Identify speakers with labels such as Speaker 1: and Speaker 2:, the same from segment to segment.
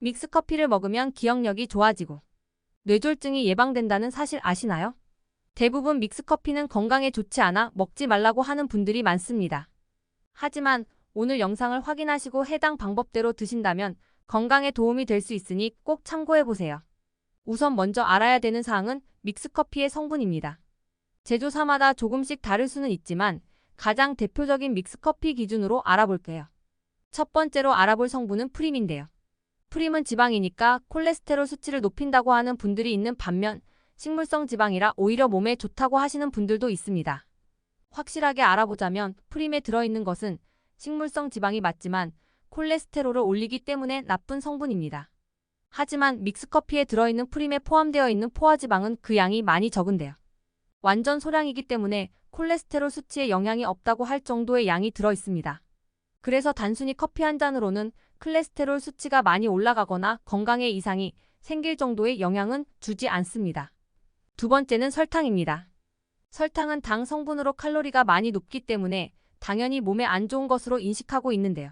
Speaker 1: 믹스커피를 먹으면 기억력이 좋아지고 뇌졸중이 예방된다는 사실 아시나요? 대부분 믹스커피는 건강에 좋지 않아 먹지 말라고 하는 분들이 많습니다. 하지만 오늘 영상을 확인하시고 해당 방법대로 드신다면 건강에 도움이 될 수 있으니 꼭 참고해보세요. 우선 먼저 알아야 되는 사항은 믹스커피의 성분입니다. 제조사마다 조금씩 다를 수는 있지만 가장 대표적인 믹스커피 기준으로 알아볼게요. 첫 번째로 알아볼 성분은 프림인데요. 프림은 지방이니까 콜레스테롤 수치를 높인다고 하는 분들이 있는 반면 식물성 지방이라 오히려 몸에 좋다고 하시는 분들도 있습니다. 확실하게 알아보자면 프림에 들어있는 것은 식물성 지방이 맞지만 콜레스테롤을 올리기 때문에 나쁜 성분입니다. 하지만 믹스커피에 들어있는 프림에 포함되어 있는 포화지방은 그 양이 많이 적은데요. 완전 소량이기 때문에 콜레스테롤 수치에 영향이 없다고 할 정도의 양이 들어있습니다. 그래서 단순히 커피 한 잔으로는 콜레스테롤 수치가 많이 올라가거나 건강에 이상이 생길 정도의 영향은 주지 않습니다. 두 번째는 설탕입니다. 설탕은 당 성분으로 칼로리가 많이 높기 때문에 당연히 몸에 안 좋은 것으로 인식하고 있는데요.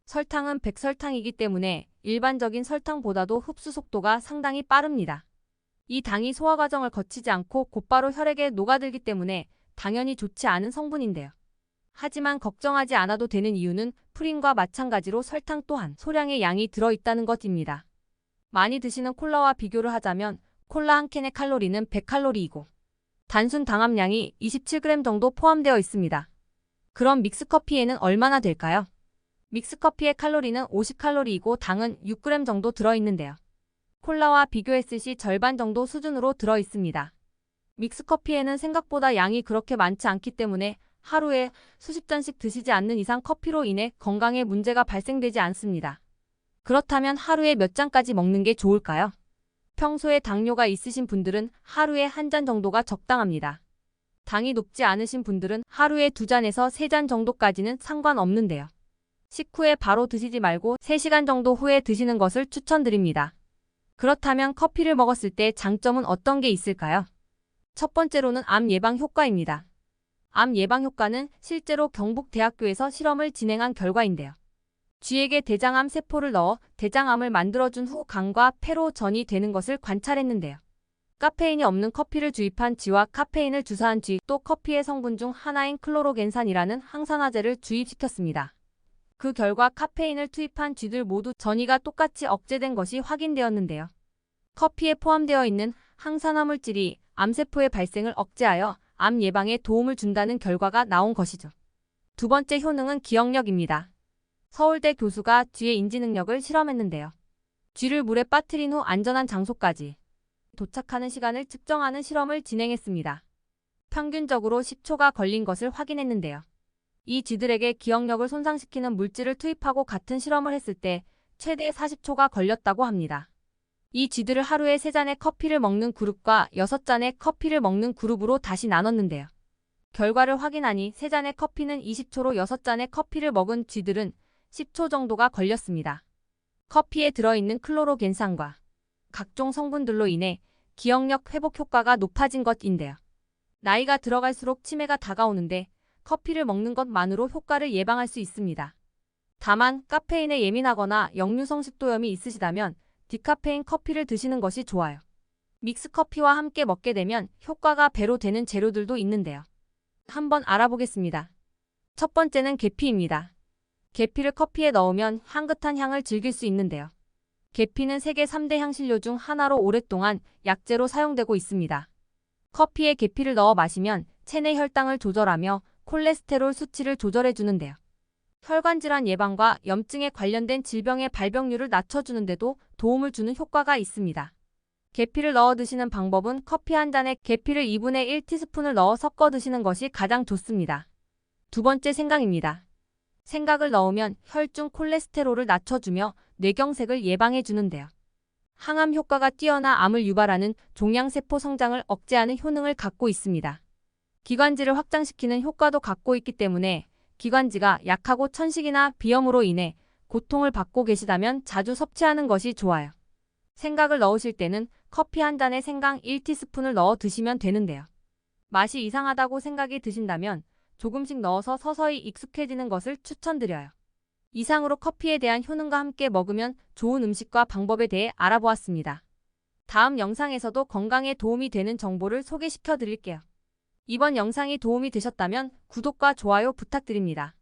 Speaker 1: 설탕은 백설탕이기 때문에 일반적인 설탕보다도 흡수 속도가 상당히 빠릅니다. 이 당이 소화 과정을 거치지 않고 곧바로 혈액에 녹아들기 때문에 당연히 좋지 않은 성분인데요. 하지만 걱정하지 않아도 되는 이유는 프림과 마찬가지로 설탕 또한 소량의 양이 들어있다는 것입니다. 많이 드시는 콜라와 비교를 하자면 콜라 한 캔의 칼로리는 100칼로리이고 단순 당 함량이 27g 정도 포함되어 있습니다. 그럼 믹스커피에는 얼마나 될까요? 믹스커피의 칼로리는 50칼로리이고 당은 6g 정도 들어있는데요. 콜라와 비교했을 시 절반 정도 수준으로 들어있습니다. 믹스커피에는 생각보다 양이 그렇게 많지 않기 때문에 하루에 수십 잔씩 드시지 않는 이상 커피로 인해 건강에 문제가 발생되지 않습니다. 그렇다면 하루에 몇 잔까지 먹는 게 좋을까요? 평소에 당뇨가 있으신 분들은 하루에 한 잔 정도가 적당합니다. 당이 높지 않으신 분들은 하루에 2잔에서 3잔 정도까지는 상관없는데요. 식후에 바로 드시지 말고 3시간 정도 후에 드시는 것을 추천드립니다. 그렇다면 커피를 먹었을 때 장점은 어떤 게 있을까요? 첫 번째로는 암 예방 효과입니다. 암 예방 효과는 실제로 경북대학교에서 실험을 진행한 결과인데요. 쥐에게 대장암 세포를 넣어 대장암을 만들어준 후 간과 폐로 전이 되는 것을 관찰했는데요. 카페인이 없는 커피를 주입한 쥐와 카페인을 주사한 쥐, 또 커피의 성분 중 하나인 클로로겐산이라는 항산화제를 주입시켰습니다. 그 결과 카페인을 투입한 쥐들 모두 전이가 똑같이 억제된 것이 확인되었는데요. 커피에 포함되어 있는 항산화 물질이 암세포의 발생을 억제하여 암 예방에 도움을 준다는 결과가 나온 것이죠. 두 번째 효능은 기억력입니다. 서울대 교수가 쥐의 인지 능력을 실험했는데요. 쥐를 물에 빠뜨린 후 안전한 장소까지 도착하는 시간을 측정하는 실험을 진행했습니다. 평균적으로 10초가 걸린 것을 확인했는데요. 이 쥐들에게 기억력을 손상시키는 물질을 투입하고 같은 실험을 했을 때 최대 40초가 걸렸다고 합니다. 이 쥐들을 하루에 3잔의 커피를 먹는 그룹과 6잔의 커피를 먹는 그룹으로 다시 나눴는데요. 결과를 확인하니 3잔의 커피는 20초로 6잔의 커피를 먹은 쥐들은 10초 정도가 걸렸습니다. 커피에 들어있는 클로로겐산과 각종 성분들로 인해 기억력 회복 효과가 높아진 것인데요. 나이가 들어갈수록 치매가 다가오는데 커피를 먹는 것만으로 효과를 예방할 수 있습니다. 다만 카페인에 예민하거나 역류성 식도염이 있으시다면 디카페인 커피를 드시는 것이 좋아요. 믹스커피와 함께 먹게 되면 효과가 배로 되는 재료들도 있는데요. 한번 알아보겠습니다. 첫 번째는 계피입니다. 계피를 커피에 넣으면 향긋한 향을 즐길 수 있는데요. 계피는 세계 3대 향신료 중 하나로 오랫동안 약재로 사용되고 있습니다. 커피에 계피를 넣어 마시면 체내 혈당을 조절하며 콜레스테롤 수치를 조절해 주는데요. 혈관질환 예방과 염증에 관련된 질병의 발병률을 낮춰주는 데도 도움을 주는 효과가 있습니다. 계피를 넣어 드시는 방법은 커피 한 잔에 계피를 2분의 1티스푼을 넣어 섞어 드시는 것이 가장 좋습니다. 두 번째 생강입니다. 생강을 넣으면 혈중 콜레스테롤을 낮춰주며 뇌경색을 예방해 주는데요. 항암 효과가 뛰어나 암을 유발하는 종양세포 성장을 억제하는 효능을 갖고 있습니다. 기관지를 확장시키는 효과도 갖고 있기 때문에 기관지가 약하고 천식이나 비염으로 인해 고통을 받고 계시다면 자주 섭취하는 것이 좋아요. 생강을 넣으실 때는 커피 한 잔에 생강 1티스푼을 넣어 드시면 되는데요. 맛이 이상하다고 생각이 드신다면 조금씩 넣어서 서서히 익숙해지는 것을 추천드려요. 이상으로 커피에 대한 효능과 함께 먹으면 좋은 음식과 방법에 대해 알아보았습니다. 다음 영상에서도 건강에 도움이 되는 정보를 소개시켜 드릴게요. 이번 영상이 도움이 되셨다면 구독과 좋아요 부탁드립니다.